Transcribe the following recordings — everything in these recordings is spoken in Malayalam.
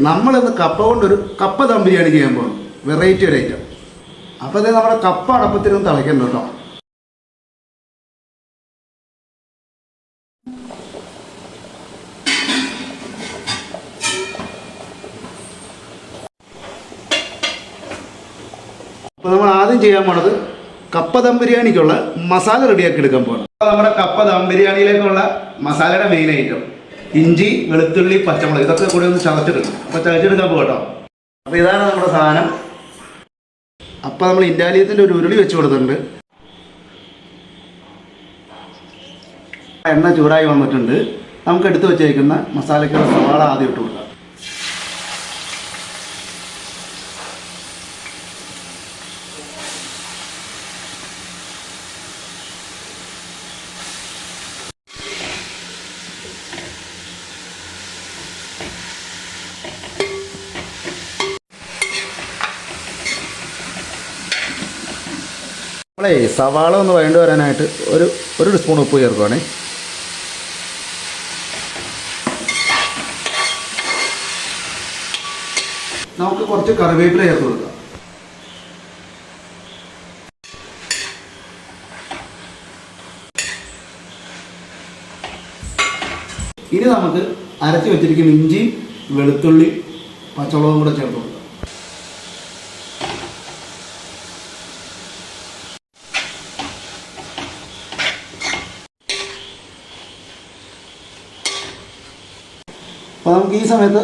നമ്മളിന്ന് കപ്പ കൊണ്ടൊരു കപ്പ ദം ബിരിയാണി ചെയ്യാൻ പോകുന്നു. വെറൈറ്റി ഒരു ഐറ്റം. അപ്പോൾ ഇത് നമ്മുടെ കപ്പ അടപ്പത്തിനൊന്ന് തിളയ്ക്കണം കേട്ടോ. അപ്പോൾ നമ്മൾ ആദ്യം ചെയ്യാൻ പോണത് കപ്പ ദം ബിരിയാണിക്കുള്ള മസാല റെഡിയാക്കി എടുക്കാൻ പോകണം. അപ്പോൾ നമ്മുടെ കപ്പ ദം ബിരിയാണിയിലേക്കുള്ള മസാലയുടെ മെയിൻ ഐറ്റം ഇഞ്ചി, വെളുത്തുള്ളി, പച്ചമുളക് ഇതൊക്കെ കൂടി ഒന്ന് ചതച്ചെടുക്കണം. അപ്പോൾ ചതച്ചെടുക്കാൻ പോകട്ടോ. അപ്പോൾ ഇതാണ് നമ്മുടെ സാധനം. അപ്പോൾ നമ്മൾ ഇൻഡാലിയത്തിൻ്റെ ഒരു ഉരുളി വെച്ച് കൊടുത്തിട്ടുണ്ട്. എണ്ണ ചൂടായി വന്നിട്ടുണ്ട്. നമുക്ക് എടുത്ത് വെച്ചേക്കുന്ന മസാലയ്ക്കുള്ള സവാള ആദ്യം ഇട്ട് കൊടുക്കാം. നമ്മളെ സവാള ഒന്ന് വഴണ്ട് വരാനായിട്ട് ഒരു സ്പൂൺ ഉപ്പ് ചേർക്കുവാണേ. നമുക്ക് കുറച്ച് കറിവേപ്പില ചേർത്ത് കൊടുക്കാം. ഇനി നമുക്ക് അരച്ച് വെച്ചിരിക്കുന്ന ഇഞ്ചി, വെളുത്തുള്ളി, പച്ചമുളകും കൂടെ ചേർത്ത് കൊടുക്കാം. അപ്പോൾ നമുക്ക് ഈ സമയത്ത്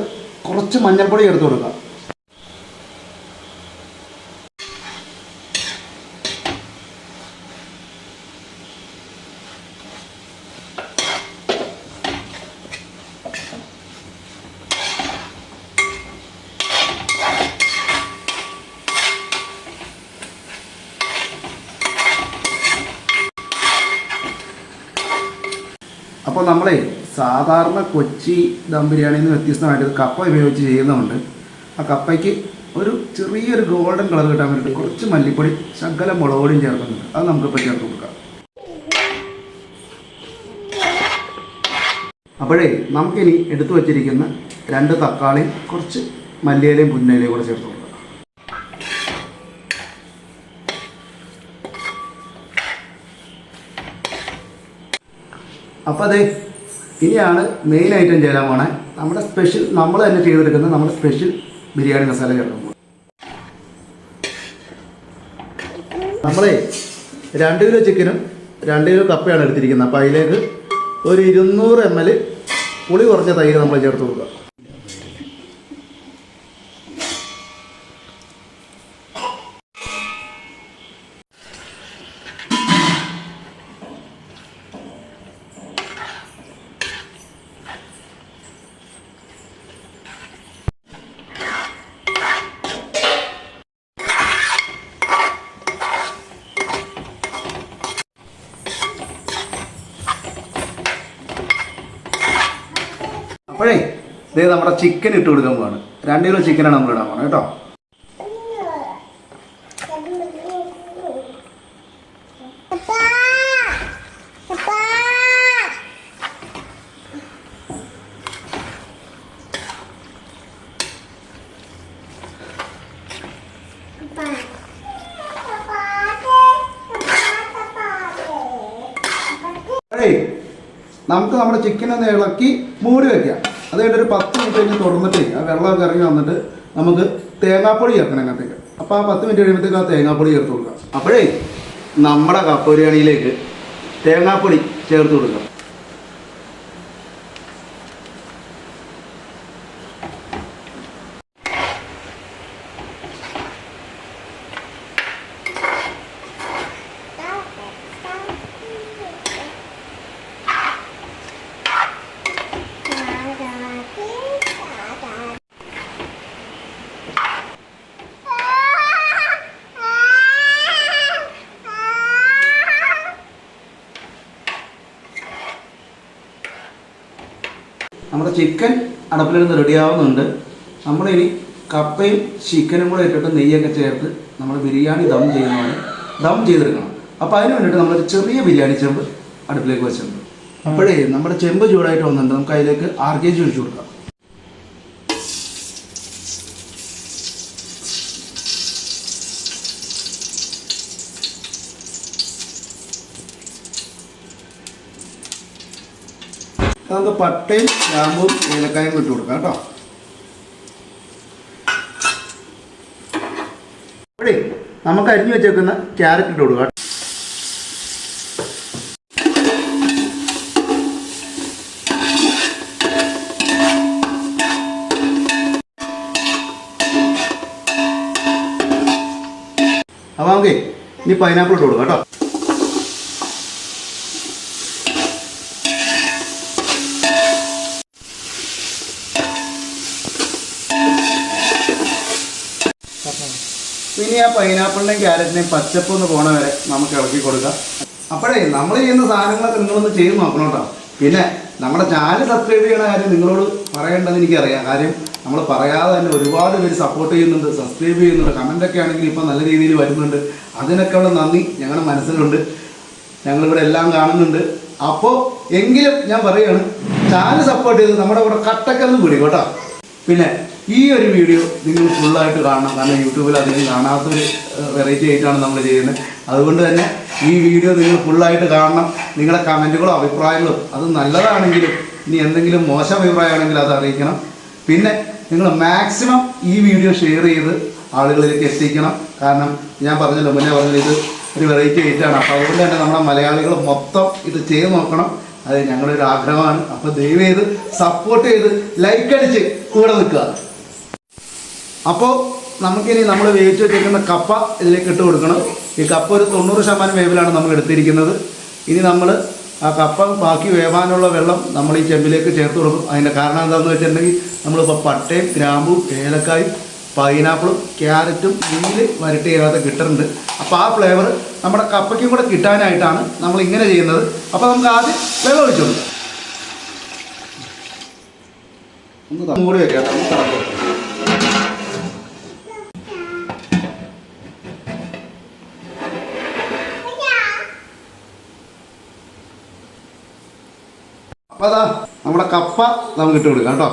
കുറച്ച് മഞ്ഞൾപ്പൊടി ചേർത്ത് കൊടുക്കാം. അപ്പോൾ നമ്മളെ സാധാരണ കൊച്ചി ദം ബിരിയാണിയിൽ നിന്ന് വ്യത്യസ്തമായിട്ട് കപ്പ ഉപയോഗിച്ച് ചെയ്യുന്നതുകൊണ്ട് ആ കപ്പയ്ക്ക് ഒരു ചെറിയൊരു ഗോൾഡൻ കളർ കിട്ടാൻ വേണ്ടിയിട്ട് കുറച്ച് മല്ലിപ്പൊടി, ശകലം മുളക് പൊടിയും ചേർക്കുന്നുണ്ട്. അത് നമുക്കിപ്പോൾ ചേർത്ത് കൊടുക്കാം. അപ്പോഴേ നമുക്കിനി എടുത്തു വച്ചിരിക്കുന്ന 2 തക്കാളിയും കുറച്ച് മല്ലിയിലയും പുന്നയിലയും കൂടെ ചേർത്ത് കൊടുക്കാം. അപ്പോൾ അതെ, ഇനിയാണ് മെയിൻ ഐറ്റം ചേരാൻ പോണേ. നമ്മുടെ സ്പെഷ്യൽ, നമ്മൾ തന്നെ ചെയ്തെടുക്കുന്ന നമ്മുടെ സ്പെഷ്യൽ ബിരിയാണി മസാല ചേർക്കാൻ പോകും. നമ്മളെ 2 കിലോ ചിക്കനും 2 കിലോ കപ്പയാണ് എടുത്തിരിക്കുന്നത്. അപ്പോൾ അതിലേക്ക് ഒരു 200 ml പുളി കുറഞ്ഞ തൈര് നമ്മൾ ചേർത്ത് കൊടുക്കുക. അപ്പോഴേ ഇതേ നമ്മുടെ ചിക്കൻ ഇട്ട് കൊടുക്കാൻ പോവാണ്. 2 കിലോ ചിക്കനാണ് നമ്മൾ ഇടാൻ പോകണം കേട്ടോ. നമുക്ക് നമ്മുടെ ചിക്കൻ ഒന്ന് ഇളക്കി മൂടി വയ്ക്കാം. അത് കഴിഞ്ഞിട്ട് ഒരു 10 മിനിറ്റ് കഴിഞ്ഞ് തുറന്നിട്ട് ആ വെള്ളമൊക്കെ ഇറങ്ങി വന്നിട്ട് നമുക്ക് തേങ്ങാപ്പൊടി ചേർക്കണം അതിനകത്തേക്ക്. അപ്പോൾ ആ 10 മിനിറ്റ് കഴിയുമ്പോഴത്തേക്ക് ആ തേങ്ങാപ്പൊടി ചേർത്ത് കൊടുക്കാം. അപ്പോഴേ നമ്മുടെ കപ്പ ബിരിയാണിയിലേക്ക് തേങ്ങാപ്പൊടി ചേർത്ത് കൊടുക്കാം. നമ്മുടെ ചിക്കൻ അടപ്പിൽ നിന്ന് റെഡിയാവുന്നുണ്ട്. നമ്മളിനി കപ്പയും ചിക്കനും കൂടെ ഇട്ടിട്ട് നെയ്യൊക്കെ ചേർത്ത് നമ്മൾ ബിരിയാണി ദം ചെയ്യുന്നതാണ് ദം ചെയ്തെടുക്കണം. അപ്പോൾ അതിന് വേണ്ടിയിട്ട് നമ്മളൊരു ചെറിയ ബിരിയാണി ചെമ്പ് അടുപ്പിലേക്ക് വെച്ചിട്ടുണ്ട്. അപ്പോഴേ നമ്മുടെ ചെമ്പ് ചൂടായിട്ട് വന്നിട്ടുണ്ട്. നമുക്ക് അതിലേക്ക് RKG ഒഴിച്ചു കൊടുക്കാം. നമുക്ക് പട്ടയും ഗ്രാമ്പും ഏലക്കായും ഇട്ട് കൊടുക്കാം കേട്ടോ. അപ്പോഴേ നമുക്ക് അരിഞ്ഞു വെച്ചേക്കുന്ന ക്യാരറ്റ് ഇട്ട് കൊടുക്കാം. അപ്പോൾ നമുക്ക് ഇനി പൈനാപ്പിൾ ഇട്ട് കൊടുക്കാം കേട്ടോ. ഇനി ആ പൈനാപ്പിളിൻ്റെയും ക്യാരറ്റിനെയും പച്ചപ്പൊന്ന് പോണ വരെ നമുക്ക് ഇളക്കി കൊടുക്കാം. അപ്പോഴേ നമ്മൾ ചെയ്യുന്ന സാധനങ്ങളൊക്കെ നിങ്ങളൊന്ന് ചെയ്ത് നോക്കണം കേട്ടോ. പിന്നെ നമ്മുടെ ചാനൽ സബ്സ്ക്രൈബ് ചെയ്യുന്ന കാര്യം നിങ്ങളോട് പറയേണ്ടത് എനിക്കറിയാം. കാര്യം നമ്മൾ പറയാതെ തന്നെ ഒരുപാട് പേര് സപ്പോർട്ട് ചെയ്യുന്നുണ്ട്, സബ്സ്ക്രൈബ് ചെയ്യുന്നുണ്ട്, കമൻ്റൊക്കെ ആണെങ്കിൽ ഇപ്പോൾ നല്ല രീതിയിൽ വരുന്നുണ്ട്. അതിനൊക്കെ ഉള്ള നന്ദി ഞങ്ങളുടെ മനസ്സിലുണ്ട്. ഞങ്ങളിവിടെ എല്ലാം കാണുന്നുണ്ട്. അപ്പോൾ എങ്കിലും ഞാൻ പറയുകയാണ്, ചാനൽ സപ്പോർട്ട് ചെയ്ത് നമ്മുടെ ഇവിടെ കട്ടക്കൊന്ന് പിടി കേട്ടോ. പിന്നെ ഈ ഒരു വീഡിയോ നിങ്ങൾ ഫുള്ളായിട്ട് കാണണം. കാരണം യൂട്യൂബിൽ അധികം കാണാത്തൊരു വെറൈറ്റി ആയിട്ടാണ് നമ്മൾ ചെയ്യുന്നത്. അതുകൊണ്ട് തന്നെ ഈ വീഡിയോ നിങ്ങൾ ഫുള്ളായിട്ട് കാണണം. നിങ്ങളുടെ കമൻറ്റുകളും അഭിപ്രായങ്ങളും അത് നല്ലതാണെങ്കിലും ഇനി എന്തെങ്കിലും മോശം അഭിപ്രായമാണെങ്കിൽ അത് അറിയിക്കണം. പിന്നെ നിങ്ങൾ മാക്സിമം ഈ വീഡിയോ ഷെയർ ചെയ്ത് ആളുകളിലേക്ക് എത്തിക്കണം. കാരണം ഞാൻ പറഞ്ഞല്ലോ, മുന്നേ പറഞ്ഞത് ഇത് ഒരു വെറൈറ്റി ആയിട്ടാണ്. അപ്പോൾ അതുകൊണ്ട് തന്നെ നമ്മുടെ മലയാളികൾ മൊത്തം ഇത് ചെയ്ത് നോക്കണം. അത് ഞങ്ങളുടെ ഒരു ആഗ്രഹമാണ്. അപ്പോൾ ദയവ് ചെയ്ത് സപ്പോർട്ട് ചെയ്ത് ലൈക്ക് അടിച്ച് കൂടെ നിൽക്കുക. അപ്പോൾ നമുക്കിനി നമ്മൾ വേവിച്ച് വെച്ചിരിക്കുന്ന കപ്പ ഇതിലേക്ക് ഇട്ട് കൊടുക്കണം. ഈ കപ്പ ഒരു 90% വേവിലാണ് നമ്മൾ എടുത്തിരിക്കുന്നത്. ഇനി നമ്മൾ ആ കപ്പ ബാക്കി വേവാനുള്ള വെള്ളം നമ്മൾ ഈ ചെമ്പിലേക്ക് ചേർത്ത് കൊടുക്കും. അതിൻ്റെ കാരണം എന്താണെന്ന് വെച്ചിട്ടുണ്ടെങ്കിൽ നമ്മളിപ്പോൾ പട്ടയും ഗ്രാമ്പും ഏലക്കായും പൈനാപ്പിളും ക്യാരറ്റും നെയ്യിൽ വരട്ടി ചെയ്യാതെ കിട്ടുന്നുണ്ട്. അപ്പോൾ ആ ഫ്ലേവർ നമ്മുടെ കപ്പയ്ക്കും കൂടെ കിട്ടാനായിട്ടാണ് നമ്മൾ ഇങ്ങനെ ചെയ്യുന്നത്. അപ്പോൾ നമുക്ക് ആദ്യം വെള്ളം ഒഴിച്ചു കൊടുക്കാം. ഒന്ന് മൂടി വയ്ക്കാം. അപ്പോൾ അതാ നമ്മുടെ കപ്പ നമുക്ക് ഇട്ട് കൊടുക്കാം കേട്ടോ.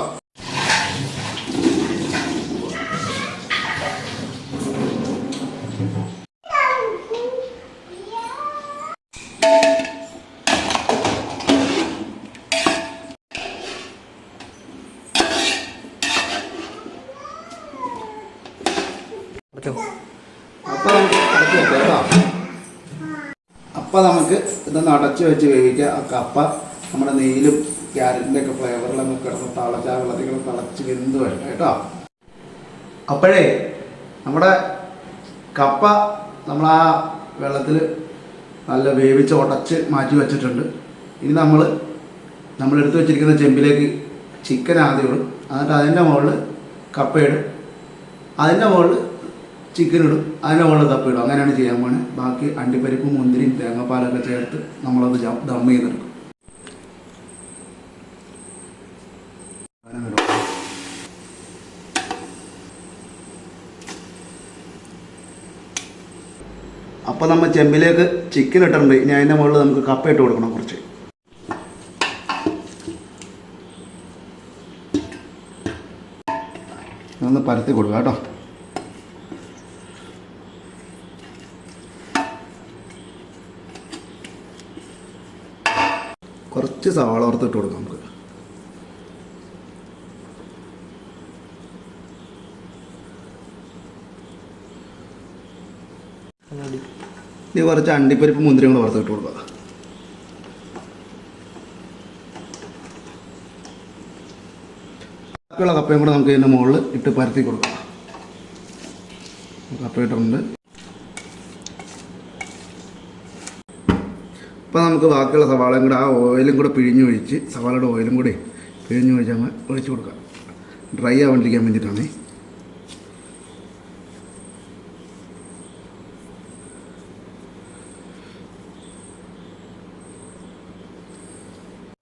അപ്പം നമുക്ക് ഇതൊന്ന് അടച്ചു വെച്ച് വേവിക്കുക. ആ കപ്പ നമ്മുടെ നെയ്യിലും ക്യാരറ്റിൻ്റെ ഒക്കെ ഫ്ലേവറിലൊക്കെ കിടന്ന് തിളച്ച വെള്ളത്തിൽ തിളച്ച് വെന്ത് വരട്ടെ കേട്ടോ. അപ്പോഴേ നമ്മുടെ കപ്പ നമ്മൾ ആ വെള്ളത്തിൽ നല്ല വേവിച്ച് ഉടച്ച് മാറ്റി വെച്ചിട്ടുണ്ട്. ഇനി നമ്മളെടുത്ത് വെച്ചിരിക്കുന്ന ചെമ്പിലേക്ക് ചിക്കൻ ആദ്യം ഇടും. എന്നിട്ട് അതിൻ്റെ മുകളിൽ കപ്പയിടും, അതിൻ്റെ മുകളിൽ ചിക്കൻ ഇടും, അതിൻ്റെ മുകളിൽ കപ്പ ഇടും. അങ്ങനെയാണ് ചെയ്യാൻ പോകുന്നത്. ബാക്കി അണ്ടിപ്പരിപ്പും മുന്തിരിയും തേങ്ങാപ്പാലൊക്കെ ചേർത്ത് നമ്മളത് ദം ചെയ്തെടുക്കും. അപ്പോൾ നമ്മൾ ചെമ്പിലേക്ക് ചിക്കൻ ഇട്ടിട്ടുണ്ട്. ഇനി അതിൻ്റെ മുകളിൽ നമുക്ക് കപ്പ ഇട്ട് കൊടുക്കണം. കുറച്ച് ഒന്ന് പരത്തി കൊടുക്കുക കേട്ടോ. കുറച്ച് സവാള വറുത്തിട്ട് കൊടുക്കാം നമുക്ക്. ഇനി കുറച്ച് അണ്ടിപ്പരിപ്പ് മുന്തിരിയും കൂടെ വറുത്തിട്ട് കൊടുക്കുക. ബാക്കിയുള്ള കപ്പയും കൂടെ നമുക്ക് ഇതിൻ്റെ മുകളിൽ ഇട്ട് പരത്തി കൊടുക്കാം. കപ്പ ഇട്ടുണ്ട്. അപ്പോൾ നമുക്ക് ബാക്കിയുള്ള സവാളയും കൂടെ ആ ഓയിലും കൂടെ പിഴിഞ്ഞൊഴിച്ച്, സവാളയുടെ ഓയിലും കൂടെ പിഴിഞ്ഞൊഴിച്ച് അങ്ങ് ഒഴിച്ച് കൊടുക്കാം. ഡ്രൈ ആവാണ്ടിരിക്കാൻ വേണ്ടിയിട്ടാണ്.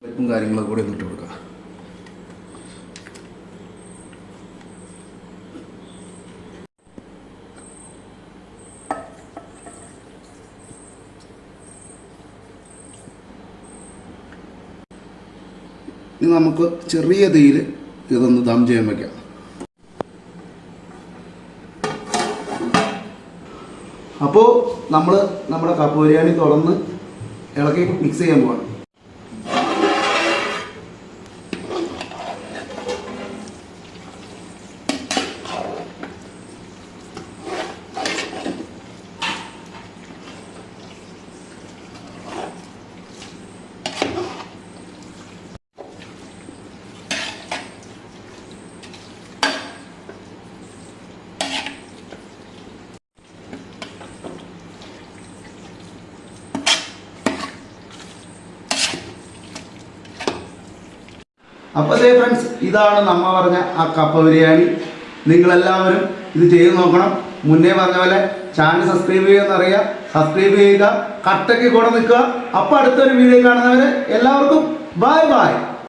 ഉപ്പും കാര്യങ്ങളൊക്കെ കൂടെ ഇട്ട് കൊടുക്കുക. ഇനി നമുക്ക് ചെറിയ തീയിൽ ഇതൊന്ന് ദം ചെയ്യാൻ വയ്ക്കാം. അപ്പോൾ നമ്മൾ നമ്മുടെ കപ്പ ബിരിയാണി തുറന്ന് ഇളക്കി മിക്സ് ചെയ്യാൻ പോവാണ്. അപ്പോൾ അതേ ഫ്രണ്ട്സ്, ഇതാണ് നമ്മ പറഞ്ഞ ആ കപ്പ ബിരിയാണി. നിങ്ങളെല്ലാവരും ഇത് ചെയ്ത് നോക്കണം. മുന്നേ പറഞ്ഞ പോലെ ചാനൽ സബ്സ്ക്രൈബ് ചെയ്യുമെന്നറിയാം, സബ്സ്ക്രൈബ് ചെയ്യുക, കട്ടയ്ക്ക് കൂടെ നിൽക്കുക. അപ്പോൾ അടുത്തൊരു വീഡിയോ കാണുന്നവരെ എല്ലാവർക്കും ബൈ ബൈ.